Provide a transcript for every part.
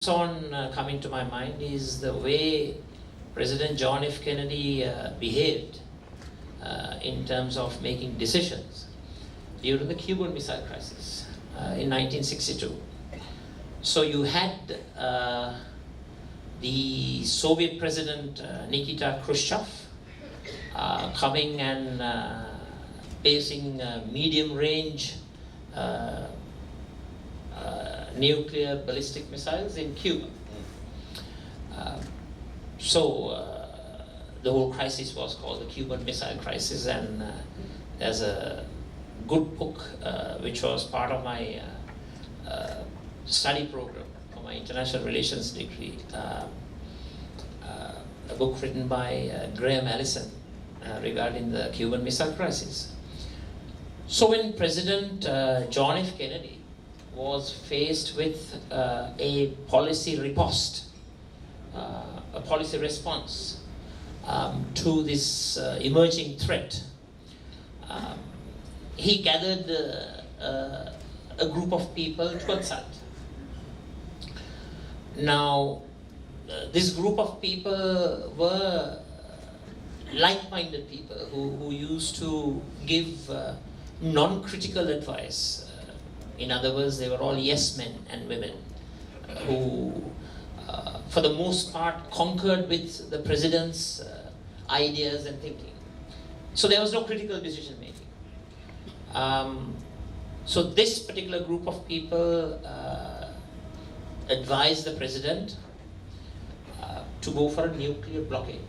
Coming to my mind is the way President John F. Kennedy behaved in terms of making decisions during the Cuban Missile Crisis in 1962. So you had the Soviet President Nikita Khrushchev coming and basing medium-range nuclear ballistic missiles in Cuba. The whole crisis was called the Cuban Missile Crisis, and there's a good book which was part of my study program for my international relations degree, a book written by Graham Allison regarding the Cuban Missile Crisis. So when President John F. Kennedy was faced with a policy riposte, a policy response to this emerging threat, he gathered a group of people to consult. Now, this group of people were like-minded people who used to give non-critical advice. In other words, they were all yes men and women who, for the most part, concurred with the president's ideas and thinking. So there was no critical decision making. So this particular group of people advised the president to go for a nuclear blockade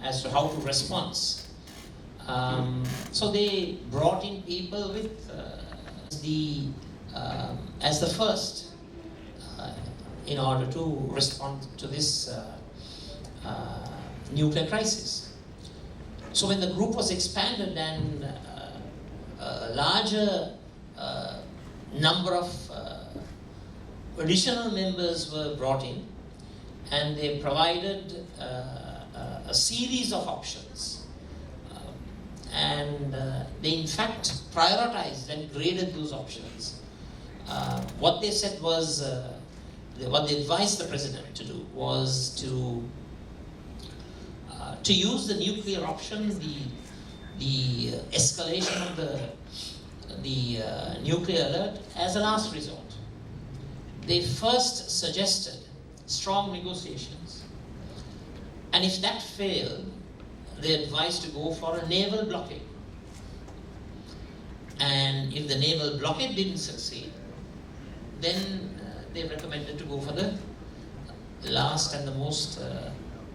as to how to respond. So they brought in people with as the first in order to respond to this nuclear crisis. So when the group was expanded and a larger number of additional members were brought in, and they provided a series of options, and they in fact prioritized and graded those options. What they said was, what they advised the president to do was to use the nuclear option, the escalation of the nuclear alert, as a last resort. They first suggested strong negotiations, and if that failed, they advised to go for a naval blockade. And if the naval blockade didn't succeed, then they recommended to go for the last and the most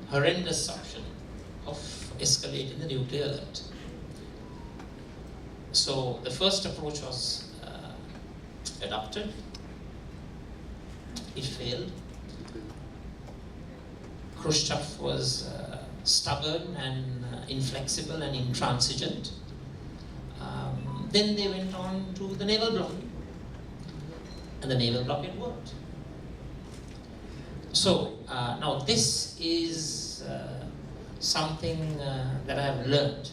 horrendous option of escalating the nuclear alert. So the first approach was adopted. It failed. Khrushchev was stubborn and inflexible and intransigent. Then they went on to the naval blockade, and the naval blockade worked. So now this is something that I have learned.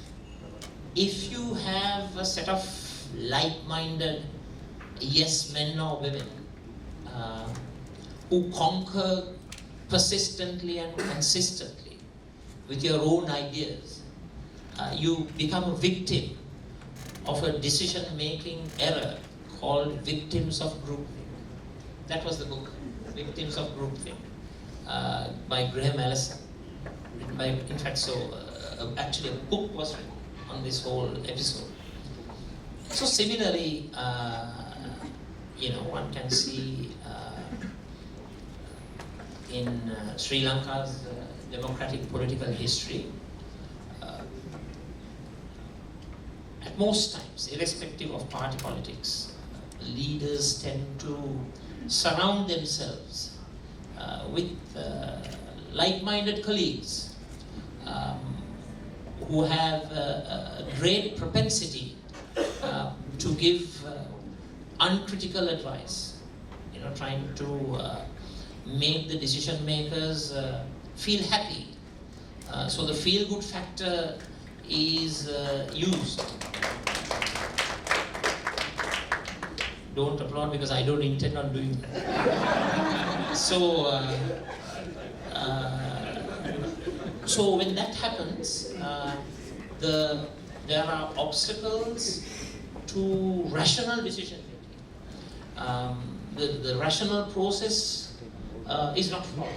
If you have a set of like-minded yes men or women who conquer persistently and consistently with your own ideas, you become a victim of a decision-making error called victims of groupthink. That was the book, Victims of Groupthink, by Graham Allison. In fact, actually a book was written on this whole episode. So similarly, one can see in Sri Lanka's democratic political history, at most times, irrespective of party politics, leaders tend to surround themselves with like-minded colleagues who have a great propensity to give uncritical advice, trying to make the decision makers feel happy. So the feel-good factor is used. Don't applaud because I don't intend on doing that. So when that happens, there are obstacles to rational decision making. The rational process is not followed.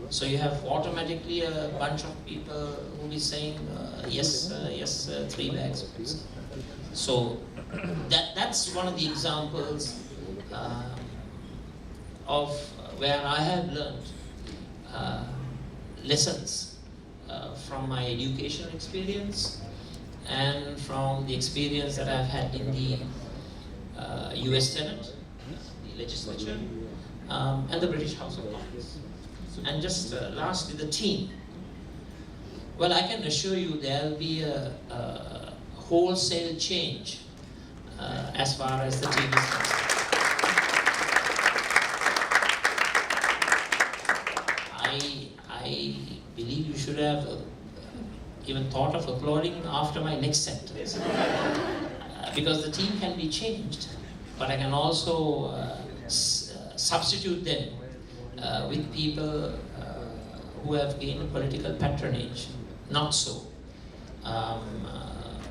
So you have automatically a bunch of people who will be saying yes, 3 bags. So that's one of the examples of where I have learned lessons from my educational experience and from the experience that I've had in the US Senate, the legislature, and the British House of Commons. And just lastly, the team. Well, I can assure you there'll be a wholesale change as far as the team is concerned. I believe you should have even thought of applauding after my next sentence. Because the team can be changed, but I can also substitute them with people who have gained political patronage. Not so.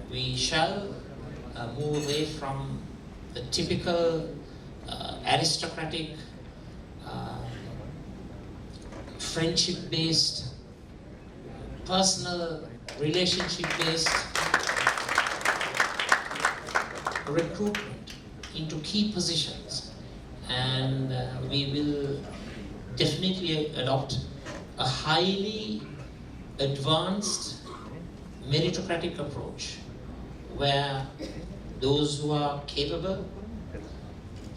We shall move away from the typical aristocratic, friendship-based, personal, relationship-based recruitment into key positions, and we will definitely adopt a highly advanced meritocratic approach where those who are capable,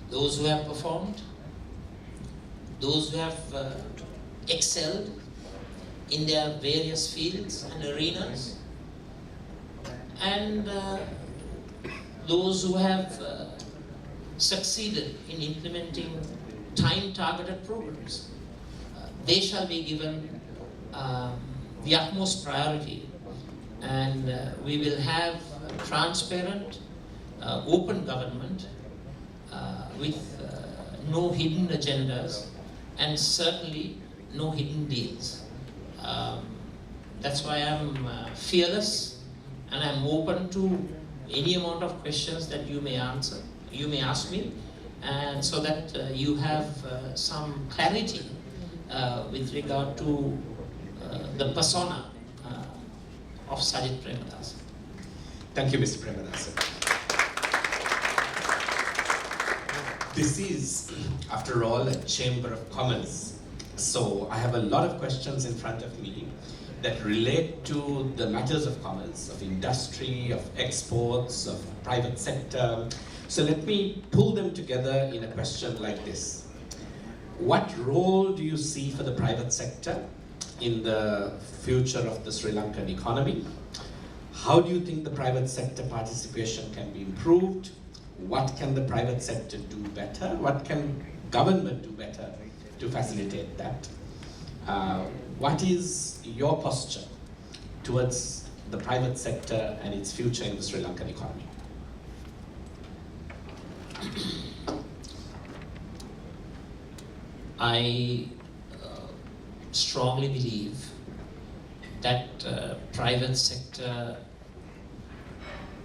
those who have performed, those who have excelled in their various fields and arenas, and those who have succeeded in implementing time-targeted programs, they shall be given the utmost priority, and we will have transparent, open government with no hidden agendas and certainly no hidden deals. That's why I'm fearless, and I'm open to any amount of questions that you may ask me, and so that you have some clarity with regard to the persona of Sajith Premadasa. Thank you, Mr. Premadasa. This is, after all, a Chamber of Commerce. So I have a lot of questions in front of me that relate to the matters of commerce, of industry, of exports, of private sector. So let me pull them together in a question like this. What role do you see for the private sector in the future of the Sri Lankan economy? How do you think the private sector participation can be improved? What can the private sector do better? What can government do better to facilitate that? What is your posture towards the private sector and its future in the Sri Lankan economy? I strongly believe that private sector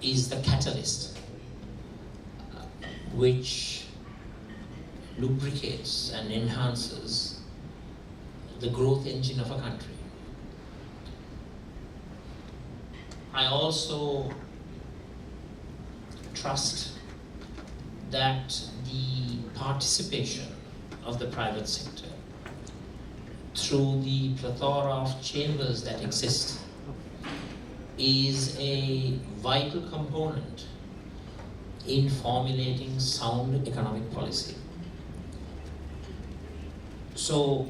is the catalyst which lubricates and enhances the growth engine of a country. I also trust that the participation of the private sector through the plethora of chambers that exist is a vital component in formulating sound economic policy. So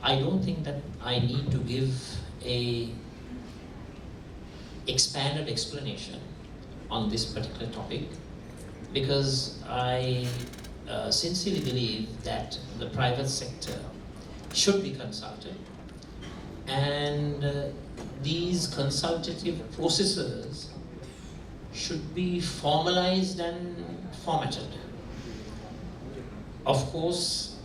I don't think that I need to give a expanded explanation on this particular topic, because I sincerely believe that the private sector should be consulted, and these consultative processes should be formalized and formatted. Of course,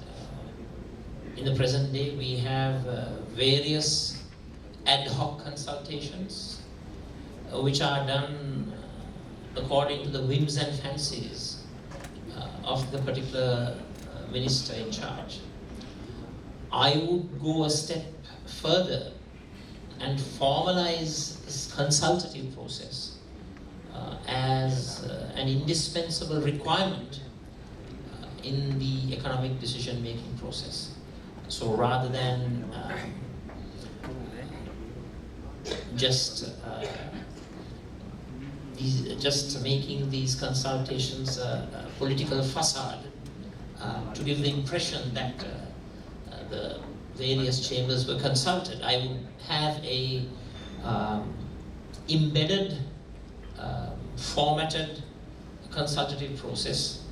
In the present day, we have various ad hoc consultations which are done according to the whims and fancies of the particular minister in charge. I would go a step further and formalize this consultative process as an indispensable requirement in the economic decision-making process. So rather than just making these consultations a political facade to give the impression that the various chambers were consulted, I would have a embedded, formatted consultative process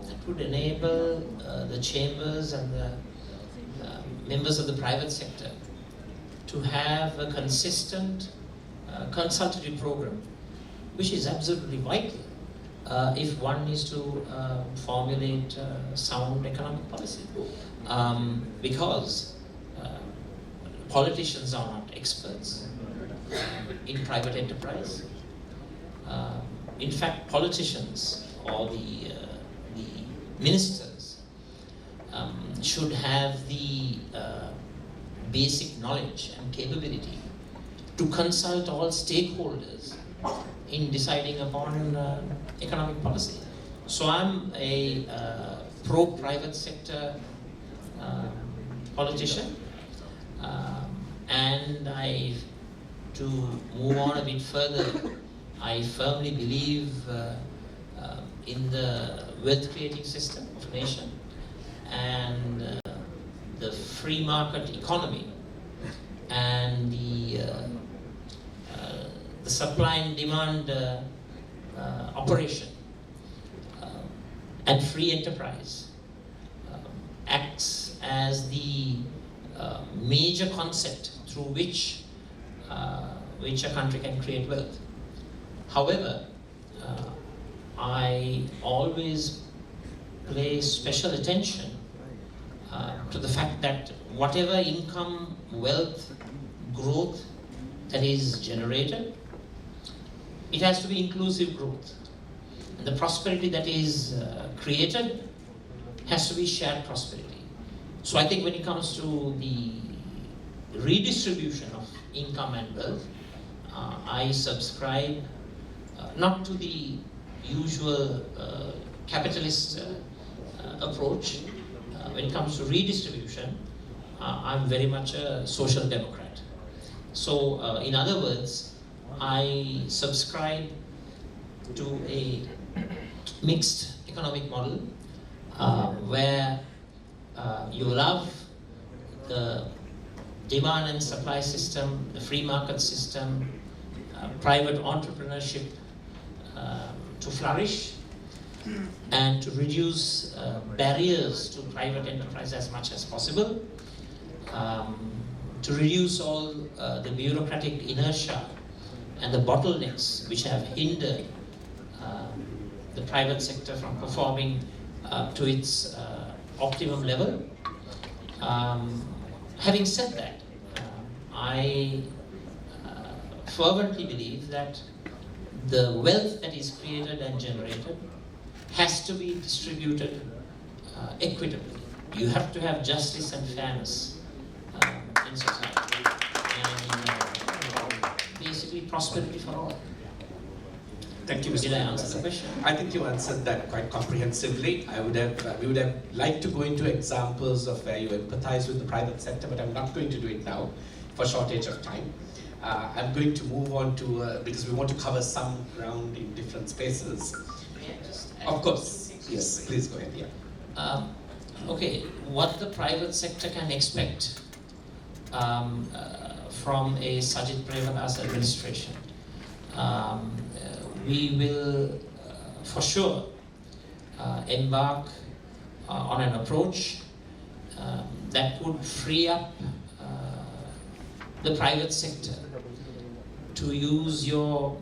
that would enable the chambers and the members of the private sector to have a consistent consultative program, which is absolutely vital if one is to formulate sound economic policy. Because politicians are not experts in private enterprise. In fact, politicians or the ministers should have the basic knowledge and capability to consult all stakeholders in deciding upon economic policy. So I'm a pro-private sector politician, and to move on a bit further, I firmly believe in the wealth-creating system of a nation and the free market economy and the supply and demand operation and free enterprise acts as the major concept through which a country can create wealth. However, I always pay special attention to the fact that whatever income, wealth, growth that is generated, it has to be inclusive growth. And the prosperity that is created has to be shared prosperity. So I think when it comes to the redistribution of income and wealth, I subscribe not to the usual capitalist approach. When it comes to redistribution, I'm very much a social democrat. So in other words, I subscribe to a mixed economic model where you love the demand and supply system, the free market system, private entrepreneurship to flourish, and to reduce barriers to private enterprise as much as possible, to reduce all the bureaucratic inertia and the bottlenecks which have hindered the private sector from performing to its optimum level. Having said that, I fervently believe that the wealth that is created and generated has to be distributed equitably. You have to have justice and fairness in society, and basically prosperity for all. Thank you, Mr. Did I answer the question? I think you answered that quite comprehensively. We would have liked to go into examples of where you empathize with the private sector, but I'm not going to do it now for shortage of time. I'm going to move on to, because we want to cover some ground in different spaces. Of course, yes, please go ahead, yeah. Okay, what the private sector can expect from a Sajith Premadasa administration. We will, for sure, embark on an approach that would free up the private sector to use your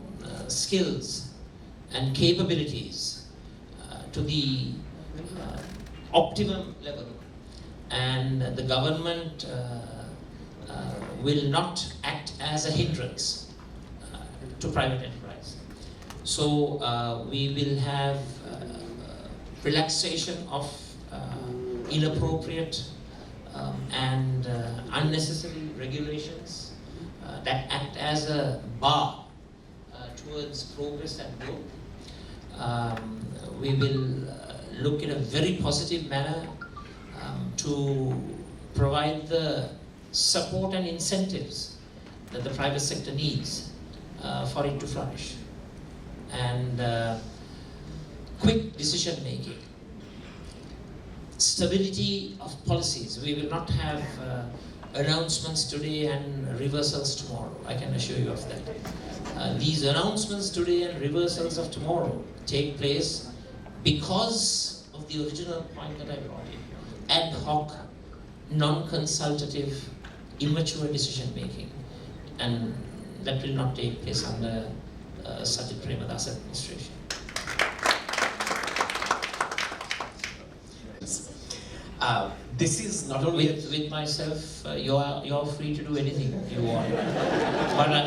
skills and capabilities to the optimum level and the government will not act as a hindrance to private enterprise. So we will have relaxation of inappropriate and unnecessary regulations that act as a bar towards progress and growth. We will look in a very positive manner to provide the support and incentives that the private sector needs for it to flourish. And quick decision making. Stability of policies. We will not have announcements today and reversals tomorrow. I can assure you of that. These announcements today and reversals of tomorrow take place because of the original point that I brought in. Ad hoc, non-consultative, immature decision making. And that will not take place under Sajith Premadasa administration. This is not only with myself. You're free to do anything you want.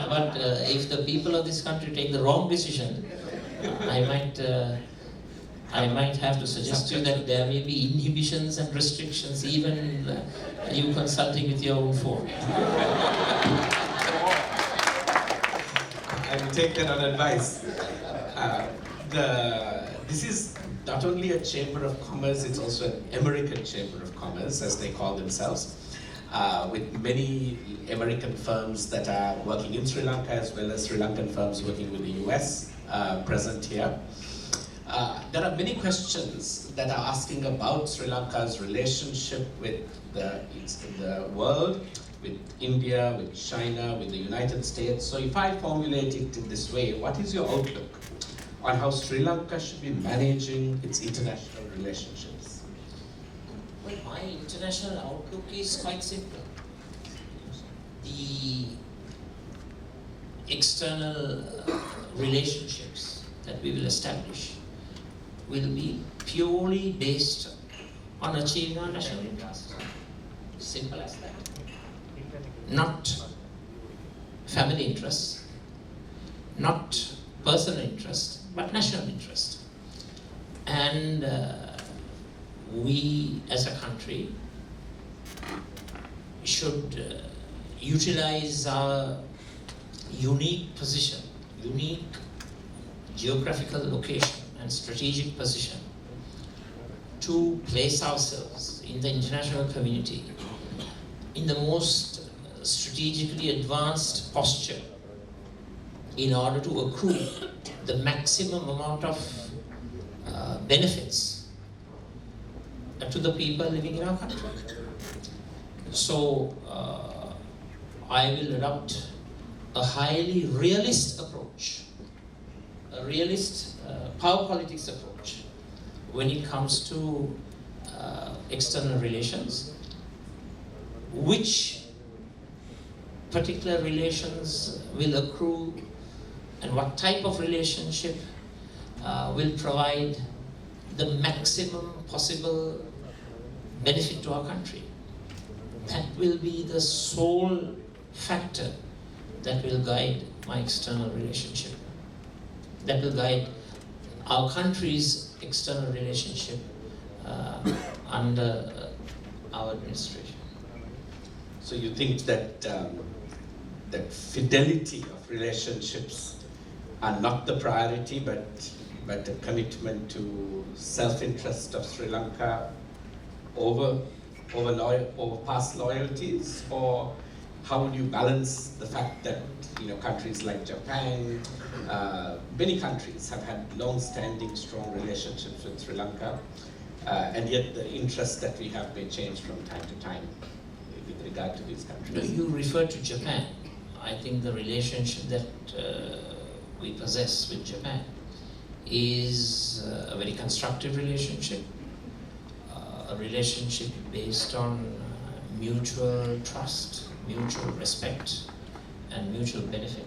but if the people of this country take the wrong decision, I might have to suggest to you that there may be inhibitions and restrictions, even you consulting with your own phone. I will take that on advice. This is not only a Chamber of Commerce, it's also an American Chamber of Commerce, as they call themselves, with many American firms that are working in Sri Lanka, as well as Sri Lankan firms working with the US present here. There are many questions that are asking about Sri Lanka's relationship with the world, with India, with China, with the United States. So if I formulate it in this way, what is your outlook on how Sri Lanka should be managing its international relationships? Well, my international outlook is quite simple. The external relationships that we will establish will be purely based on achieving our national interest. Simple as that. Not family interests, not personal interest, but national interest. And we as a country should utilize our unique position, unique geographical location and strategic position to place ourselves in the international community in the most strategically advanced posture in order to accrue the maximum amount of benefits to the people living in our country. So I will adopt a highly realist approach, a realist power politics approach when it comes to external relations. Which particular relations will accrue and what type of relationship will provide the maximum possible benefit to our country. That will be the sole factor that will guide my external relationship. That will guide our country's external relationship under our administration. So you think that that fidelity of relationships are not the priority, but a commitment to self-interest of Sri Lanka over past loyalties? Or how would you balance the fact that countries like Japan, many countries have had long-standing, strong relationships with Sri Lanka, and yet the interests that we have may change from time to time with regard to these countries? You refer to Japan. I think the relationship that we possess with Japan is a very constructive relationship, a relationship based on mutual trust, mutual respect, and mutual benefit.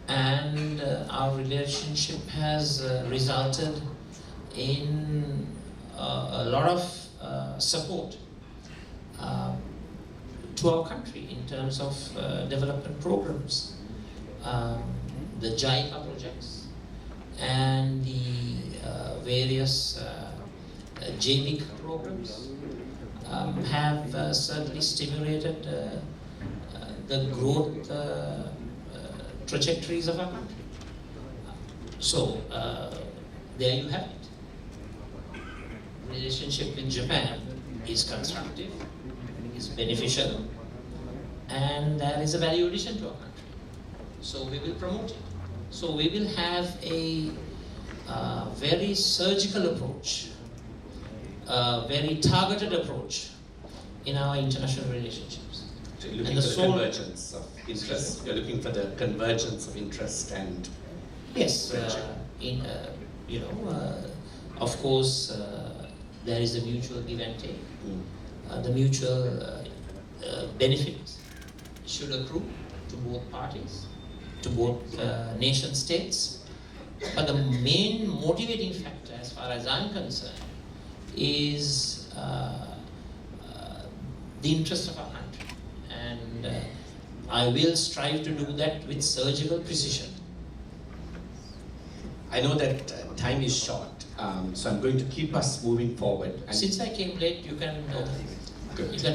And our relationship has resulted in a lot of support to our country in terms of development programs. The JICA projects and the various JVIC programs have certainly stimulated the growth trajectories of our country. So, there you have it. Relationship with Japan is constructive, is beneficial, and there is a value addition to our country. So we will promote it. So we will have a very surgical approach, a very targeted approach in our international relationships. So you're looking for the convergence of interest. You're looking for the convergence of interest and yes, of course, there is a mutual give and take. The mutual benefits should accrue to both parties, to both nation states. But the main motivating factor, as far as I'm concerned, is the interest of our country. And I will strive to do that with surgical precision. I know that time is short, so I'm going to keep us moving forward. And since I came late, you can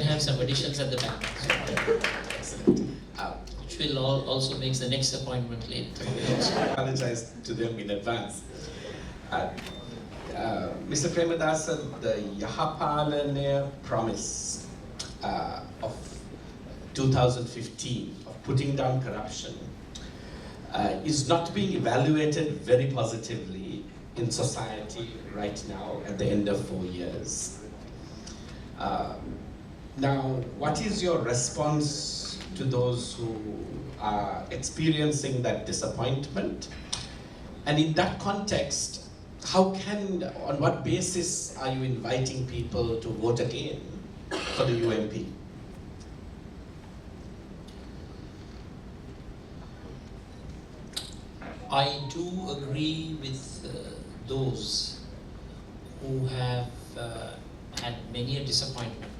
have some additions at the back. Excellent. Which will also make the next appointment late. I apologize to them in advance. Mr. Premadasa, the Yahapalana promise of 2015 of putting down corruption is not being evaluated very positively in society right now at the end of 4 years. Now, what is your response to those who are experiencing that disappointment? And in that context, on what basis are you inviting people to vote again for the UMP? I do agree with those who have had many a disappointment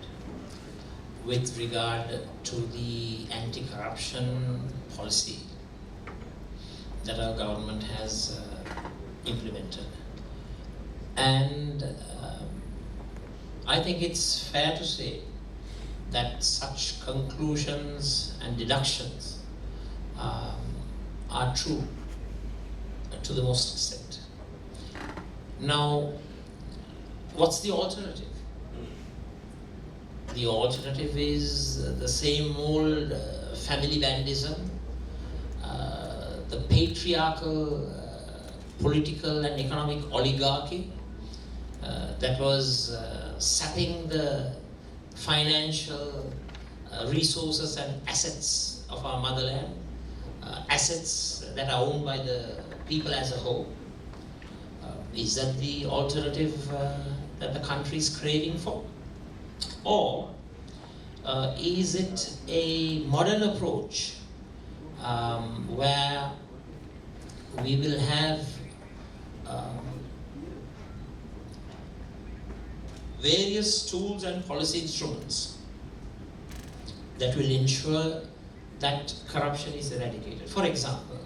with regard to the anti-corruption policy that our government has implemented. And I think it's fair to say that such conclusions and deductions are true to the most extent. Now, what's the alternative? The alternative is the same old family bandism, the patriarchal political and economic oligarchy that was sapping the financial resources and assets of our motherland, assets that are owned by the people as a whole. Is that the alternative that the country is craving for? Or is it a modern approach where we will have various tools and policy instruments that will ensure that corruption is eradicated? For example,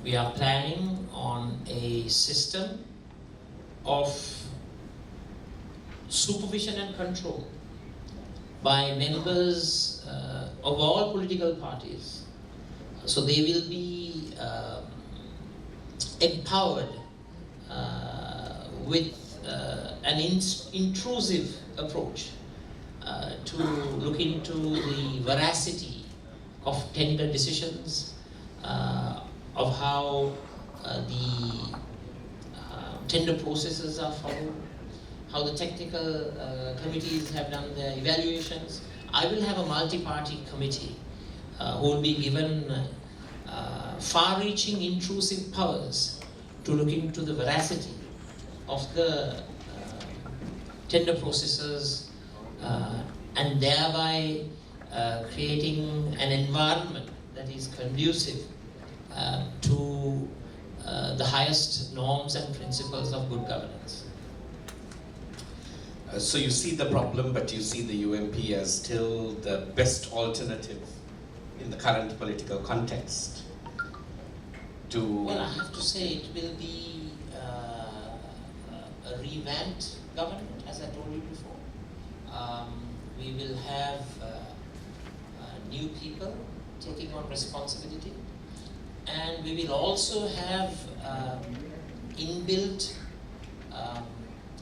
we are planning on a system of supervision and control by members of all political parties. So they will be empowered with an intrusive approach to look into the veracity of tender decisions, of how the tender processes are followed, how the technical committees have done their evaluations. I will have a multi-party committee who will be given far-reaching intrusive powers to look into the veracity of the tender processes and thereby creating an environment that is conducive to the highest norms and principles of good governance. So you see the problem, but you see the UMP as still the best alternative in the current political context to... Well, I have to say it will be a revamped government, as I told you before. We will have new people taking on responsibility, and we will also have inbuilt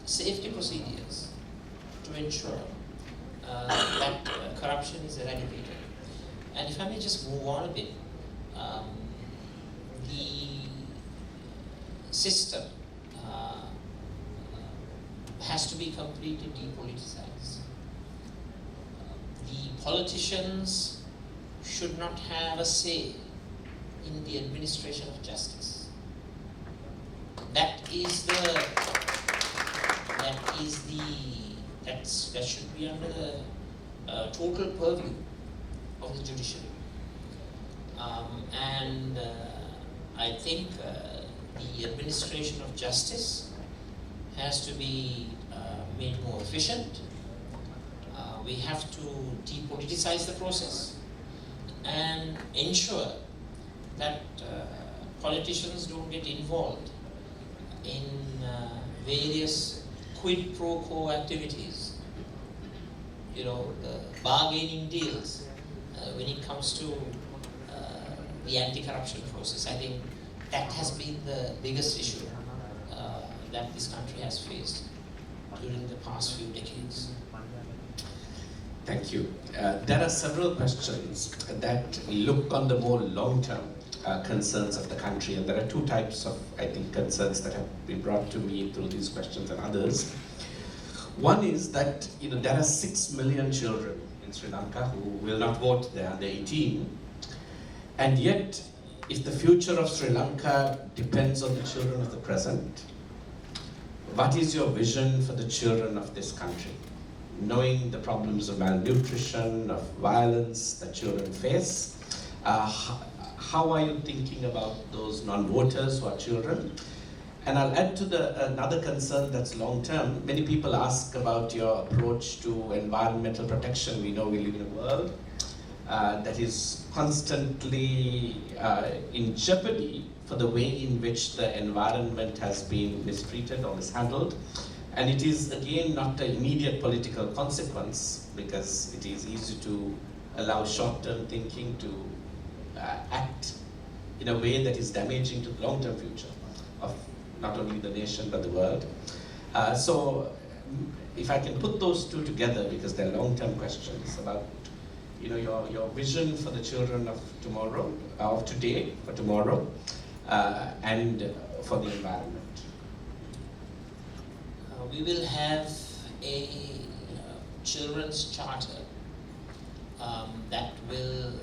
safety procedures to ensure that corruption is eradicated. And if I may just move on a bit, the system has to be completely depoliticized. The politicians should not have a say in the administration of justice. That should be under the total purview of the judiciary. I think the administration of justice has to be made more efficient. We have to depoliticize the process and ensure that politicians don't get involved in various quid pro quo activities, the bargaining deals when it comes to the anti-corruption process. I think that has been the biggest issue that this country has faced during the past few decades. Thank you. There are several questions that look on the more long-term concerns of the country, and there are two types of, I think, concerns that have been brought to me through these questions and others. One is that there are 6 million children in Sri Lanka who will not vote. They are under 18, and yet, if the future of Sri Lanka depends on the children of the present, what is your vision for the children of this country? Knowing the problems of malnutrition, of violence that children face, how are you thinking about those non-voters who are children? And I'll add to another concern that's long-term. Many people ask about your approach to environmental protection. We know we live in a world that is constantly in jeopardy for the way in which the environment has been mistreated or mishandled. And it is, again, not an immediate political consequence, because it is easy to allow short-term thinking to act in a way that is damaging to the long-term future of not only the nation but the world. So if I can put those two together, because they're long-term questions about your vision for the children of tomorrow, of today, for tomorrow, and for the environment. We will have a children's charter that will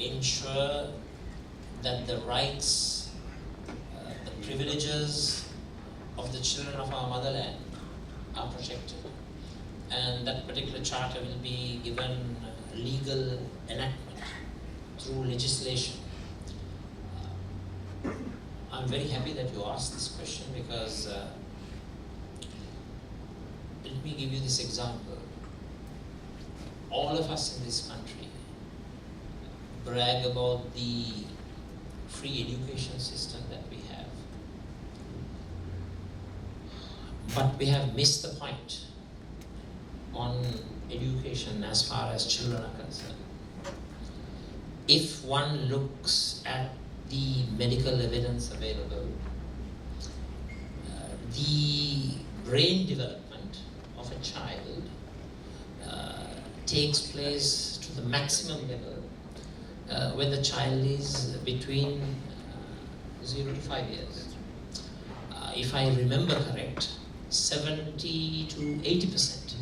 ensure that the rights, the privileges of the children of our motherland are protected. And that particular charter will be given legal enactment through legislation. I'm very happy that you asked this question, because let me give you this example. All of us in this country brag about the free education system that we have. But we have missed the point on education as far as children are concerned. If one looks at the medical evidence available, the brain development of a child takes place to the maximum level when the child is between 0 to 5 years. If I remember correct, 70 to 80%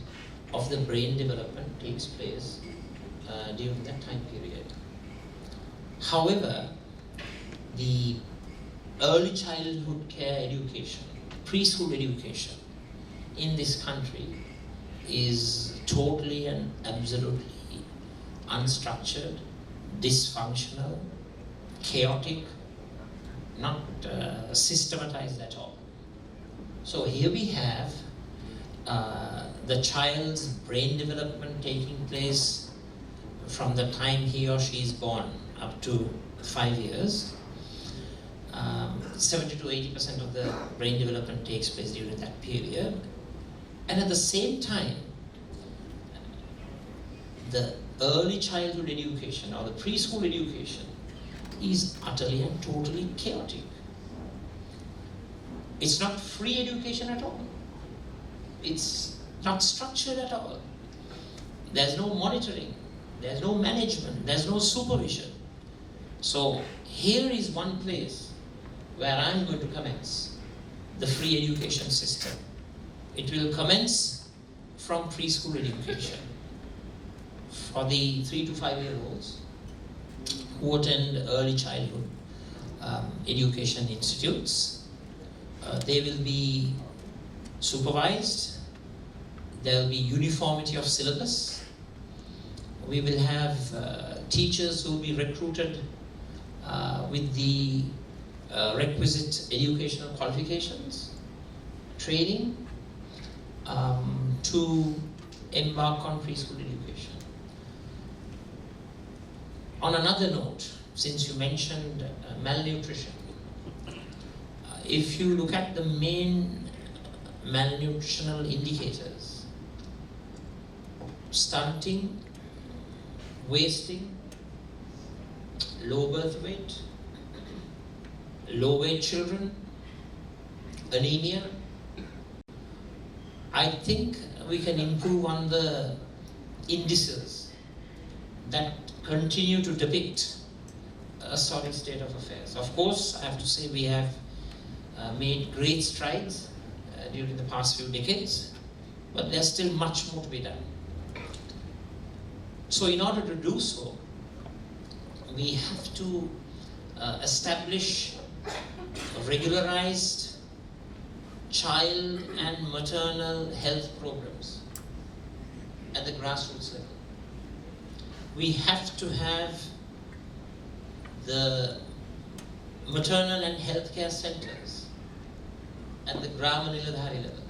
of the brain development takes place during that time period. However, the early childhood care education, preschool education in this country is totally and absolutely unstructured, dysfunctional, chaotic, not systematized at all. So here we have the child's brain development taking place from the time he or she is born up to 5 years. 70 to 80% of the brain development takes place during that period. And at the same time, the early childhood education or the preschool education is utterly and totally chaotic. It's not free education at all. It's not structured at all. There's no monitoring, there's no management, there's no supervision. So here is one place where I'm going to commence the free education system. It will commence from preschool education for the 3 to 5 year olds who attend early childhood education institutes. They will be supervised. There will be uniformity of syllabus. We will have teachers who will be recruited with the requisite educational qualifications, training to embark on preschool education. On another note, since you mentioned malnutrition, if you look at the main malnutritional indicators, stunting, wasting, low birth weight, low weight children, anemia, I think we can improve on the indices that continue to depict a sorry state of affairs. Of course, I have to say we have made great strides during the past few decades, but there's still much more to be done. So in order to do so, we have to establish regularized child and maternal health programs at the grassroots level. We have to have the maternal and healthcare centers at the Grama Niladhari level,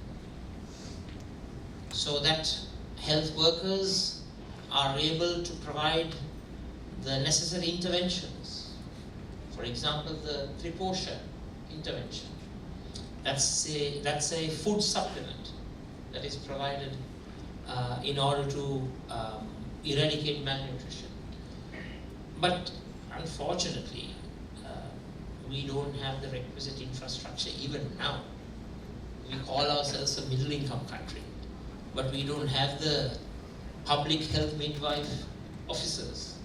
so that health workers are able to provide the necessary interventions. For example, the Triposha intervention. That's a food supplement that is provided in order to eradicate malnutrition. But unfortunately, we don't have the requisite infrastructure even now. We call ourselves a middle income country, but we don't have the public health midwife officers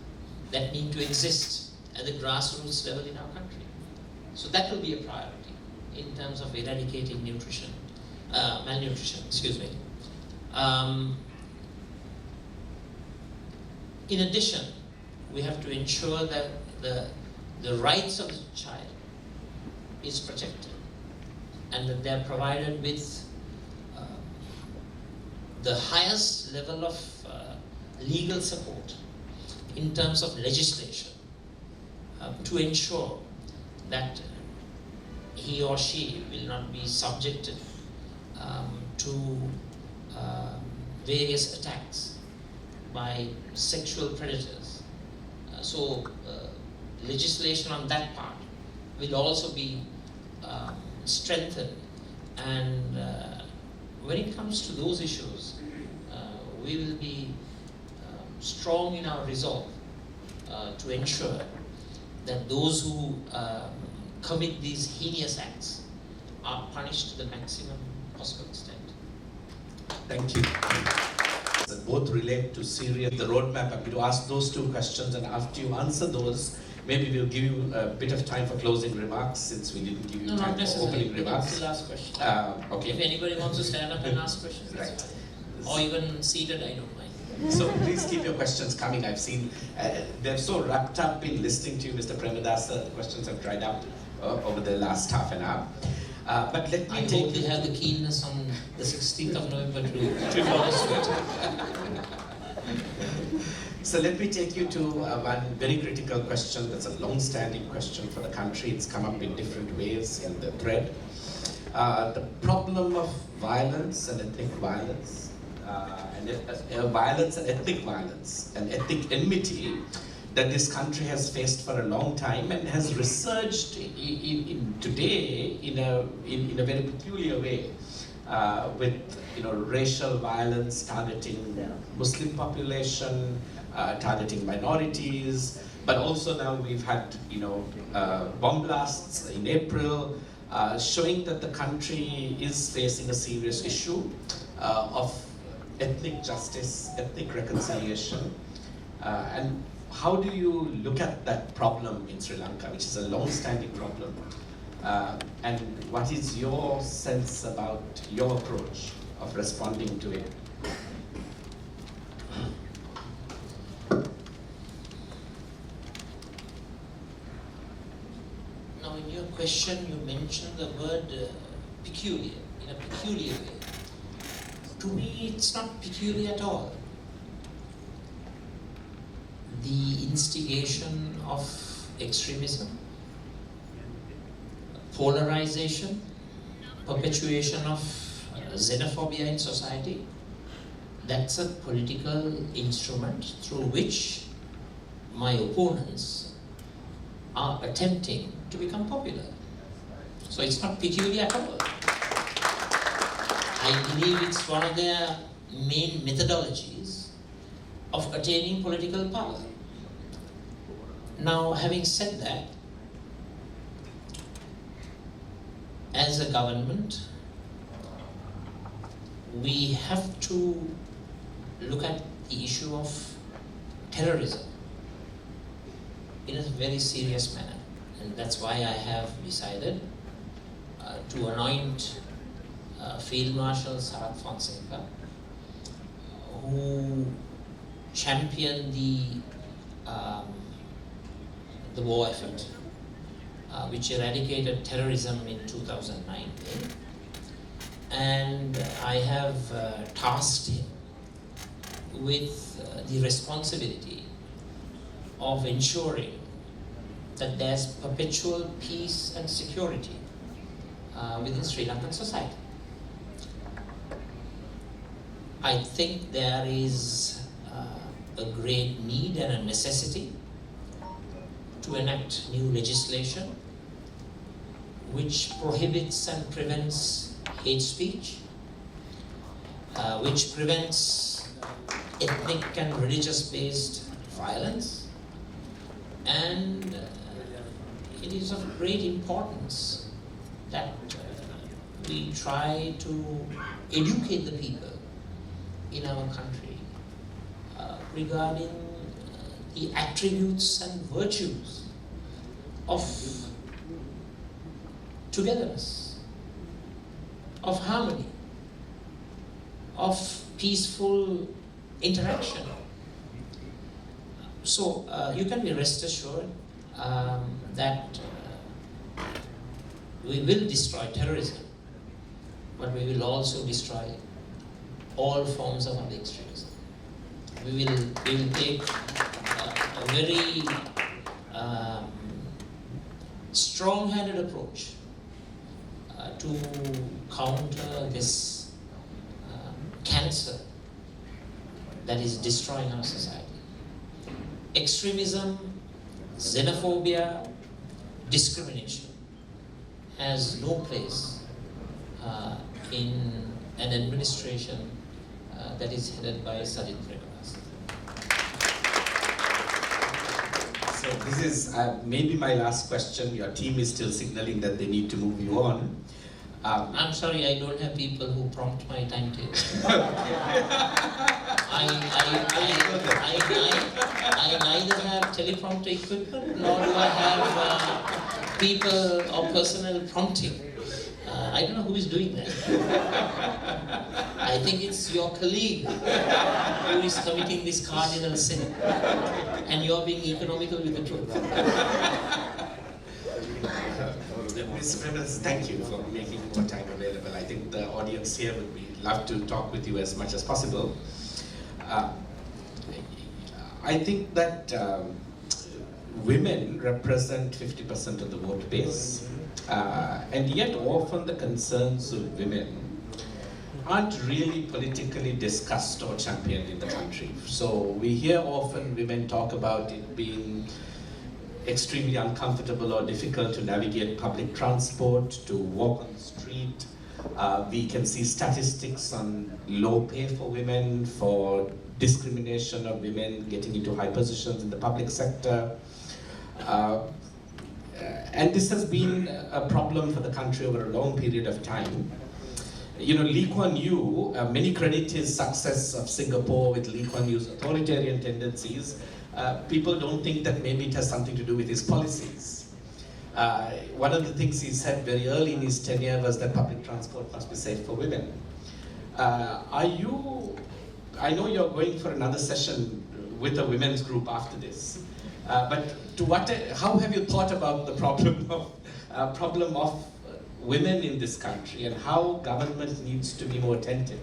that need to exist at the grassroots level in our country. So that will be a priority in terms of eradicating malnutrition, excuse me. In addition, we have to ensure that the rights of the child is protected and that they're provided with the highest level of legal support in terms of legislation to ensure that he or she will not be subjected to various attacks by sexual predators. So legislation on that part will also be strengthened, and when it comes to those issues, we will be strong in our resolve to ensure that those who commit these heinous acts are punished to the maximum possible extent. Thank you. That both relate to Syria. The roadmap, I'm going to ask those two questions, and after you answer those, maybe we'll give you a bit of time for closing remarks, since we didn't give you time for opening remarks. The last question. Okay. If anybody wants to stand up and ask questions, that's Right. fine. Or even seated, I don't mind. So please keep your questions coming. I've seen they're so wrapped up in listening to you, Mr. Premadasa. The questions have dried up over the last half an hour. But let me I hope they have the keenness on the 16th of November to follow suit. So let me take you to one very critical question. That's a long-standing question for the country. It's come up in different ways in the thread. the problem of violence and ethnic violence, violence and ethnic violence and ethnic enmity that this country has faced for a long time and has resurged today in a very peculiar way, with racial violence targeting Muslim population, targeting minorities, but also now we've had bomb blasts in April, showing that the country is facing a serious issue of ethnic justice, ethnic reconciliation, and how do you look at that problem in Sri Lanka, which is a long-standing problem, and what is your sense about your approach of responding to it? Now, in your question, you mentioned the word peculiar, in a peculiar way. To me, it's not peculiar at all. The instigation of extremism, polarization, perpetuation of xenophobia in society, that's a political instrument through which my opponents are attempting to become popular. So it's not peculiar at all. I believe it's one of their main methodologies of attaining political power. Now, having said that, as a government, we have to look at the issue of terrorism in a very serious manner. And that's why I have decided to anoint Field Marshal Sarath Fonseca, who championed the war effort, which eradicated terrorism in 2009. And I have tasked him with the responsibility of ensuring that there's perpetual peace and security within Sri Lankan society. I think there is a great need and a necessity to enact new legislation which prohibits and prevents hate speech, which prevents ethnic and religious-based violence, and it is of great importance that we try to educate the people in our country regarding the attributes and virtues of togetherness, of harmony, of peaceful interaction. So you can be rest assured that we will destroy terrorism, but we will also destroy all forms of other extremism. We will take a very strong-handed approach to counter this cancer that is destroying our society. Extremism, xenophobia, discrimination has no place in an administration that is headed by Sajith Premadasa. So this is maybe my last question. Your team is still signaling that they need to move you on. I'm sorry, I don't have people who prompt my timetable. I neither have teleprompter equipment nor do I have people or personnel prompting. I don't know who is doing that. I think it's your colleague who is committing this cardinal sin, and you're being economical with the truth. Mr. Premadasa, thank you for making more time available. I think the audience here would love to talk with you as much as possible. I think that women represent 50% of the vote base, and yet often the concerns of women aren't really politically discussed or championed in the country. So we hear often women talk about it being extremely uncomfortable or difficult to navigate public transport, to walk on the street. We can see statistics on low pay for women, for discrimination of women getting into high positions in the public sector. And this has been a problem for the country over a long period of time. You know, Lee Kuan Yew, many credit his success of Singapore with Lee Kuan Yew's authoritarian tendencies. People don't think that maybe it has something to do with his policies. One of the things he said very early in his tenure was that public transport must be safe for women. I know you're going for another session with a women's group after this, but how have you thought about the problem of women in this country, and how government needs to be more attentive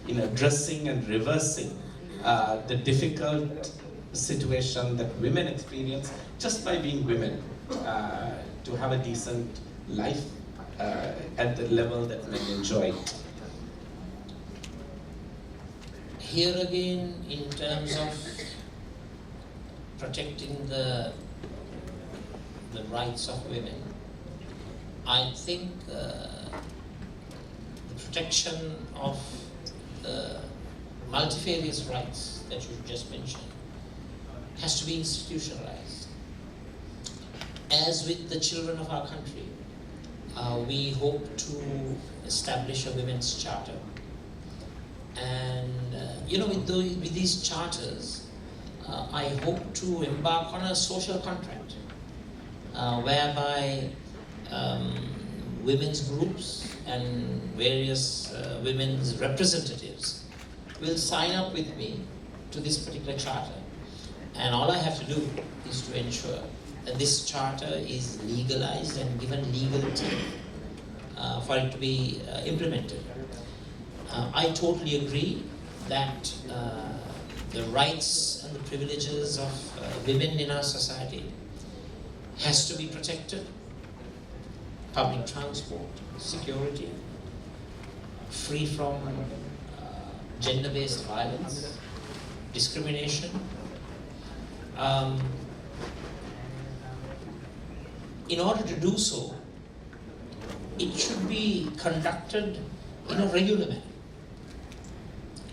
in addressing and reversing the difficult situation that women experience just by being women, to have a decent life at the level that men enjoy? Here again, in terms of protecting the rights of women, I think the protection of the multifarious rights that you just mentioned has to be institutionalized. As with the children of our country, we hope to establish a women's charter. And with these charters, I hope to embark on a social contract whereby women's groups and various women's representatives will sign up with me to this particular charter. And all I have to do is to ensure that this charter is legalized and given legal teeth for it to be implemented. I totally agree that the rights and the privileges of women in our society has to be protected. Public transport, security, free from gender-based violence, discrimination. In order to do so, it should be conducted in a regular manner.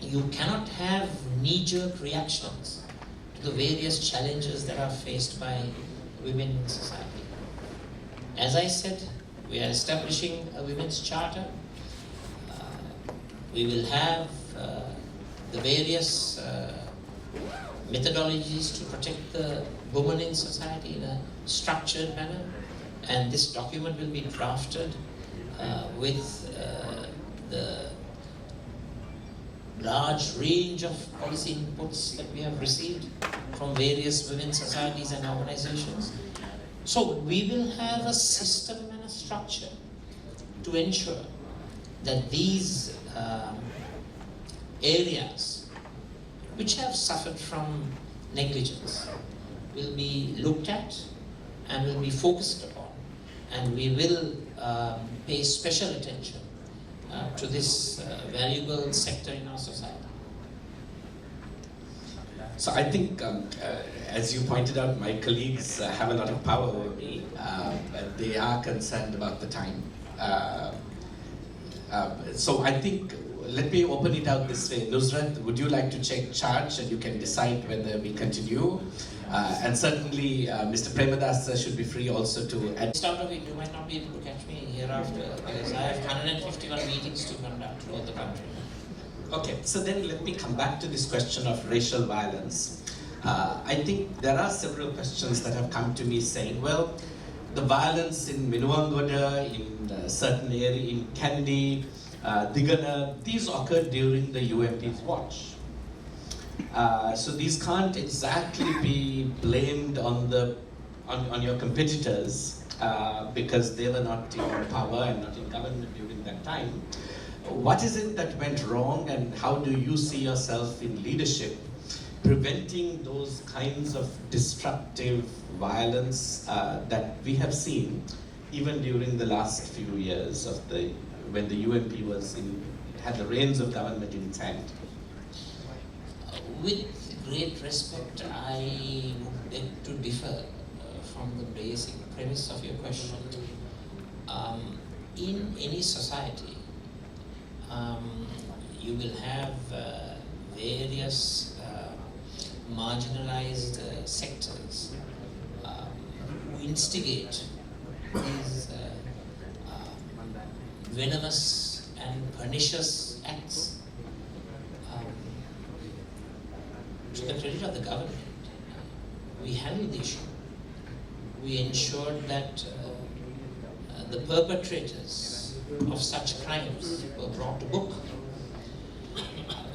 You cannot have knee-jerk reactions to the various challenges that are faced by women in society. As I said, we are establishing a women's charter. We will have the various methodologies to protect the woman in society in a structured manner, and this document will be drafted with the large range of policy inputs that we have received from various women's societies and organizations. So we will have a system and a structure to ensure that these areas which have suffered from negligence will be looked at and will be focused upon, and we will pay special attention to this valuable sector in our society. So I think, as you pointed out, my colleagues have a lot of power over me, but they are concerned about the time. So I think, let me open it out this way. Nusrat, would you like to take charge, and you can decide whether we continue? And certainly, Mr. Premadasa should be free also to add. Out of it, you might not be able to catch me hereafter, because I have 151 meetings to conduct throughout the country. Okay, so then let me come back to this question of racial violence. I think there are several questions that have come to me saying, well, the violence in Minuwangoda, in certain area, in Kandy, Digana, these occurred during the UMP's watch. So these can't exactly be blamed on your competitors because they were not in power and not in government during that time. What is it that went wrong, and how do you see yourself in leadership preventing those kinds of destructive violence that we have seen even during the last few years of when the UMP had the reins of government in its hand? With great respect, I would beg to differ from the basic premise of your question. In any society, you will have various marginalized sectors who instigate these venomous and pernicious acts. To the credit of the government, we handled the issue. We ensured that the perpetrators of such crimes were brought to book.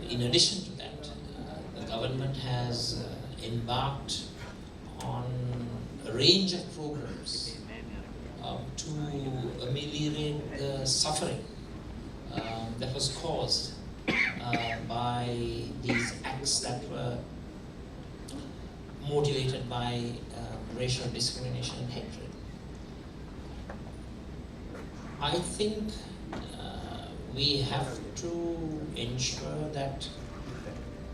In addition to that, the government has embarked on a range of programs to ameliorate the suffering that was caused by these acts that were motivated by racial discrimination and hatred. I think we have to ensure that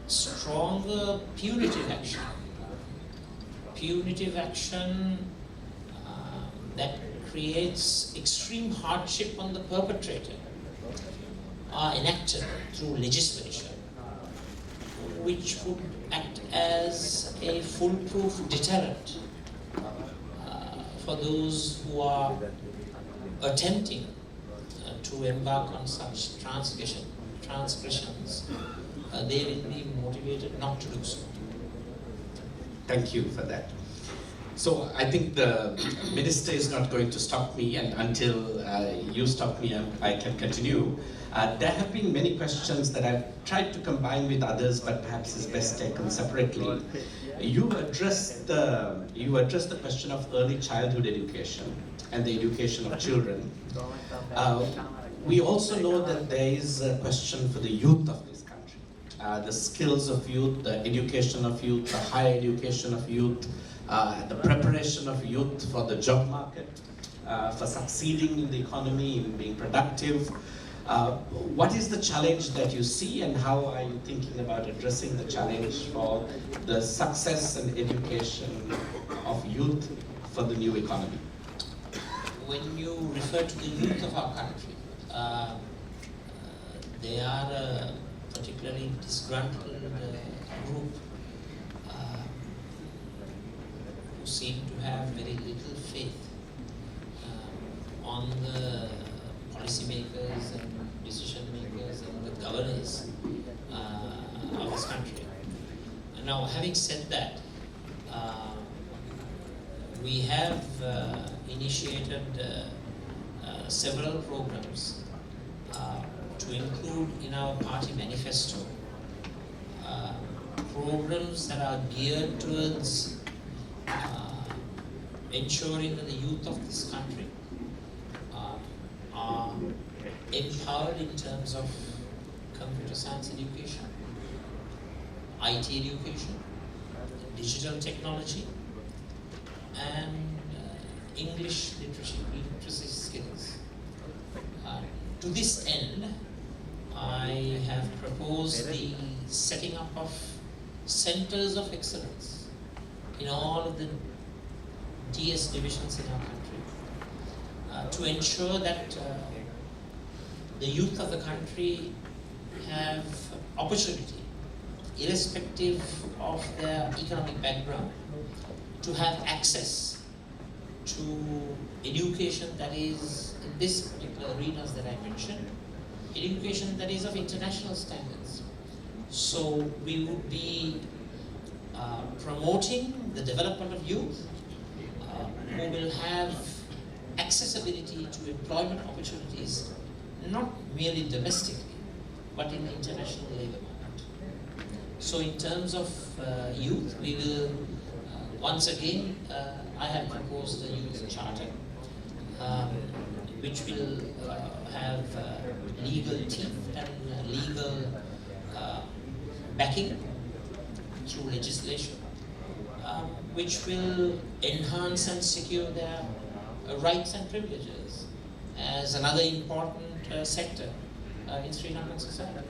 stronger punitive action that creates extreme hardship on the perpetrator are enacted through legislation, which would act as a foolproof deterrent for those who are attempting to embark on such transgressions. They will be motivated not to do so. Thank you for that. So I think the minister is not going to stop me, and until you stop me, I can continue. There have been many questions that I've tried to combine with others, but perhaps is best taken separately. You addressed the question of early childhood education and the education of children. We also know that there is a question for the youth of this country. The skills of youth, the education of youth, the higher education of youth, the preparation of youth for the job market, for succeeding in the economy, in being productive. What is the challenge that you see, and how are you thinking about addressing the challenge for the success and education of youth for the new economy? When you refer to the youth of our country, they are a particularly disgruntled group who seem to have very little faith on the policymakers and decision makers and the governors of this country. And now, having said that, we have initiated several programs to include in our party manifesto programs that are geared towards ensuring that the youth of this country are empowered in terms of computer science education, IT education, digital technology, and English literacy skills. To this end, I have proposed the setting up of centers of excellence in all of the DS divisions in our country to ensure that the youth of the country have opportunity, irrespective of their economic background, to have access to education that is, in this particular arenas that I mentioned, education that is of international standards. So we would be promoting the development of youth who will have accessibility to employment opportunities, not merely domestically, but in the international labor market. So in terms of youth, we will, once again, I have proposed a youth charter, which will have legal teeth and legal backing, through legislation, which will enhance and secure their rights and privileges as another important sector in Sri Lankan society.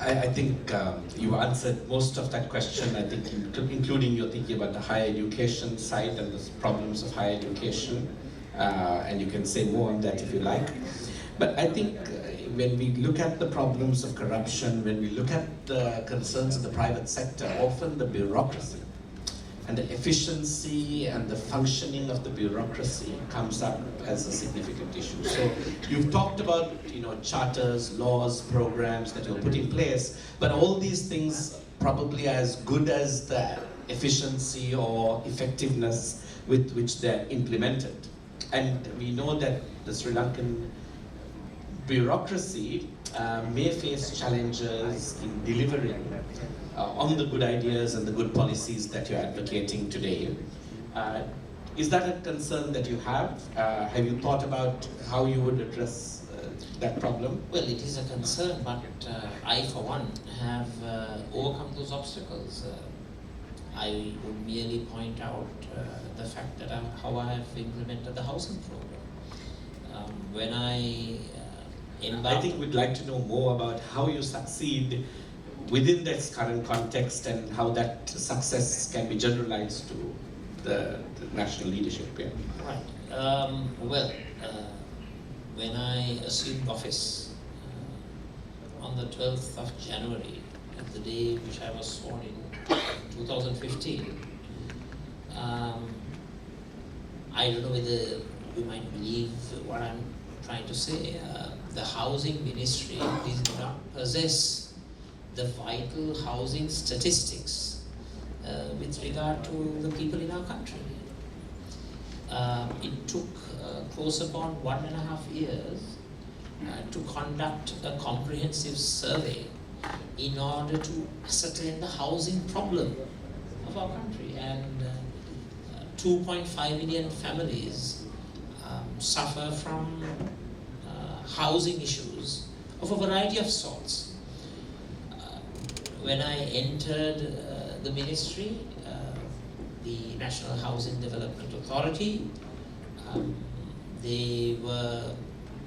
I think you answered most of that question. I think including you're thinking about the higher education side and the problems of higher education, and you can say more on that if you like. But I think when we look at the problems of corruption, when we look at the concerns of the private sector, often the bureaucracy and the efficiency and the functioning of the bureaucracy comes up as a significant issue. So you've talked about, charters, laws, programs that you'll put in place, but all these things probably are as good as the efficiency or effectiveness with which they're implemented. And we know that the Sri Lankan bureaucracy may face challenges in delivering on the good ideas and the good policies that you're advocating today. Is that a concern that you have? Have you thought about how you would address that problem? Well, it is a concern, but I, for one, have overcome those obstacles. I would merely point out the fact that how I have implemented the housing program. When I think we'd like to know more about how you succeed within this current context and how that success can be generalized to the national leadership here. Right. When I assumed office on the 12th of January, at the day which I was sworn in 2015, I don't know whether you might believe what I'm trying to say. The housing ministry did not possess the vital housing statistics with regard to the people in our country. It took close upon 1.5 years to conduct a comprehensive survey in order to ascertain the housing problem of our country. And 2.5 million families suffer from housing issues of a variety of sorts. When I entered the ministry, the National Housing Development Authority, they were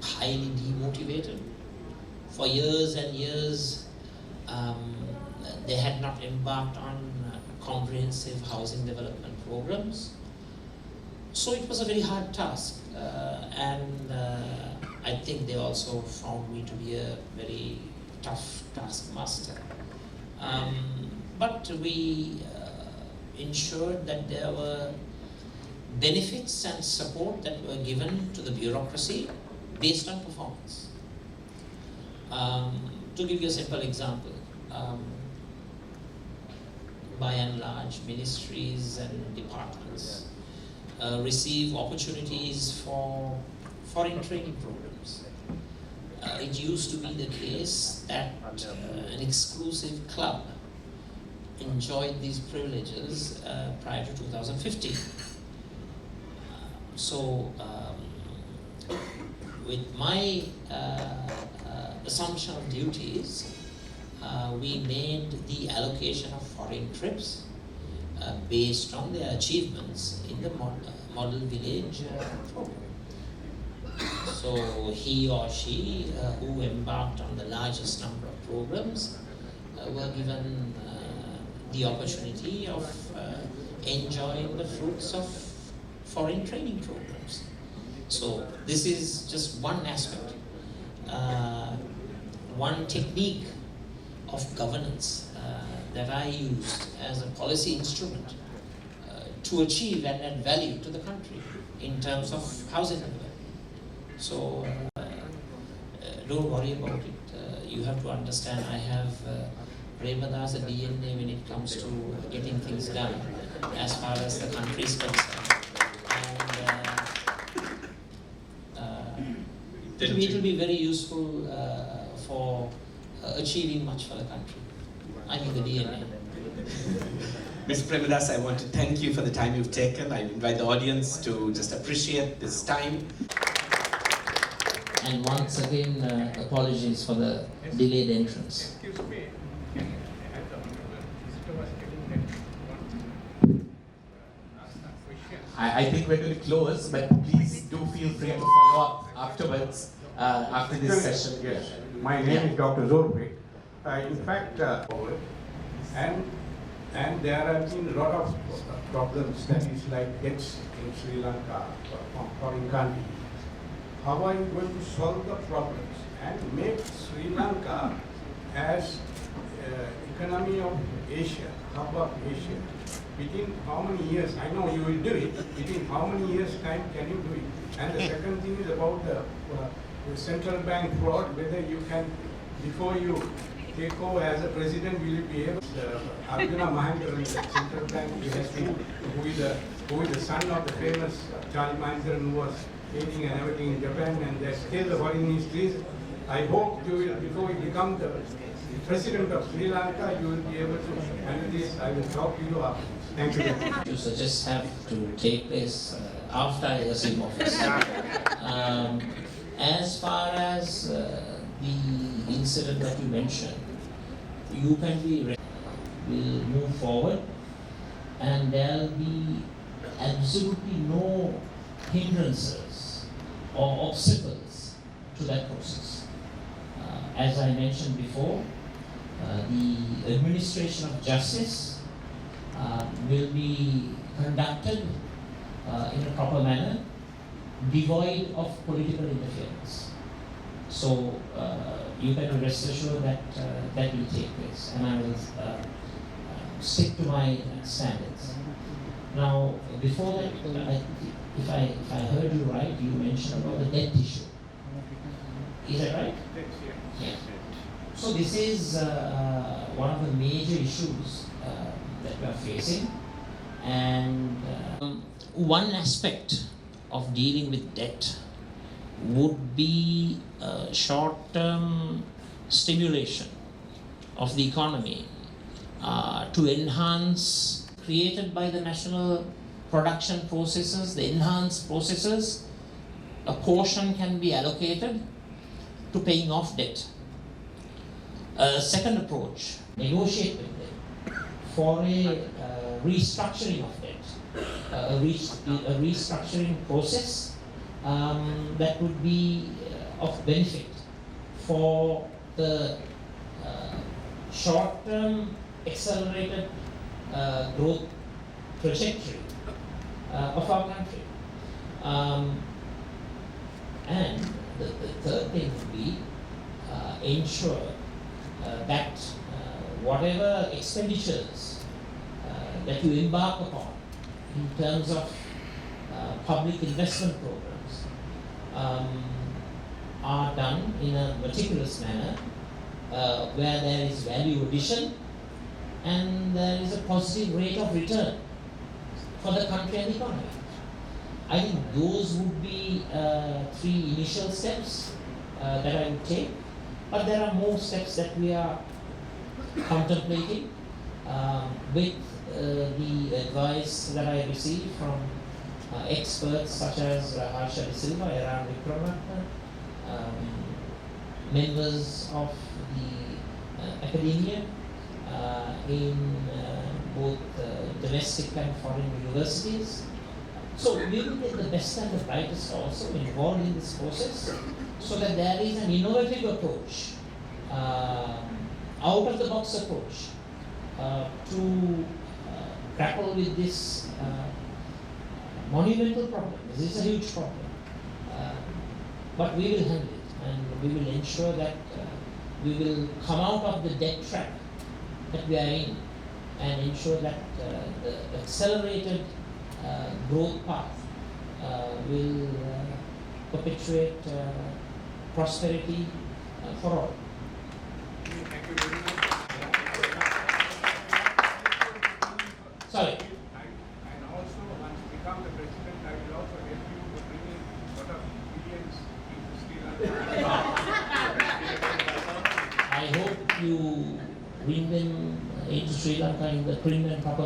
highly demotivated. For years and years, they had not embarked on comprehensive housing development programs. So it was a very hard task, and I think they also found me to be a very tough taskmaster. But we ensured that there were benefits and support that were given to the bureaucracy based on performance. To give you a simple example, by and large, ministries and departments receive opportunities for foreign training programs. It used to be the case that an exclusive club enjoyed these privileges prior to 2015. So, with my assumption of duties, we made the allocation of foreign trips based on their achievements in the model village program. So he or she who embarked on the largest number of programs were given the opportunity of enjoying the fruits of foreign training programs. So this is just one aspect, one technique of governance that I used as a policy instrument to achieve and add value to the country in terms of housing development. So don't worry about it. You have to understand I have Premadasa DNA when it comes to getting things done as far as the country is concerned. And it will be very useful for achieving much for the country. I mean the DNA. Mr. Premadasa, I want to thank you for the time you've taken. I invite the audience to just appreciate this time. And once again, apologies for the delayed entrance. Excuse me. I think we're going to close, but please do feel free to follow up afterwards, after this session. Yes, my name is Dr. Zorbek. In fact, and there have been a lot of problems that is like debts in Sri Lanka from foreign countries. How are you going to solve the problems and make Sri Lanka as economy of Asia, hub of Asia? Within how many years? I know you will do it. Within how many years time can you do it? And the second thing is about the central bank fraud. Whether you can, before you take over as a president, will you be able? Arjuna Mahendran, the central bank, who is the son of the famous Charlie Mahendran, who was aiding and everything in Japan, and there's still the foreign ministries. I hope you will, before you become the president of Sri Lanka, you will be able to handle this. I will talk to you after. Thank you. You suggest have to take place after I assume office. As far as the incident that you mentioned, you can be will move forward, and there'll be absolutely no hindrances or obstacles to that process. As I mentioned before, the administration of justice will be conducted in a proper manner, devoid of political interference. So you can rest assured that that will take place, and I will stick to my standards. Now, before that, if I heard you right, you mentioned about the debt issue. Is that right? Yeah. So this is one of the major issues that we are facing, and one aspect of dealing with debt would be short-term stimulation of the economy to enhance, created by the national production processes, the enhanced processes. A portion can be allocated to paying off debt. Second approach, negotiate with them for a restructuring of debt, a restructuring process that would be of benefit for the short-term accelerated growth trajectory of our country. And the third thing would be ensure that whatever expenditures that you embark upon in terms of public investment programs are done in a meticulous manner where there is value addition and there is a positive rate of return for the country and the economy. I think those would be three initial steps that I would take, but there are more steps that we are contemplating with the advice that I received from experts such as Harsha De Silva, Eran Vikramatne, members of the academia in both domestic and foreign universities. So we will get the best and the brightest also involved in this process, so that there is an innovative approach, out of the box approach to grapple with this monumental problem. This is a huge problem, but we will handle it, and we will ensure that we will come out of the debt trap that we are in, and ensure that the accelerated growth path will perpetuate prosperity for all. Thank you very much. Sorry. And also, once you become the president, I will also help you to bring in a lot of billions into Sri Lanka. I hope you bring them into Sri Lanka in the prim and proper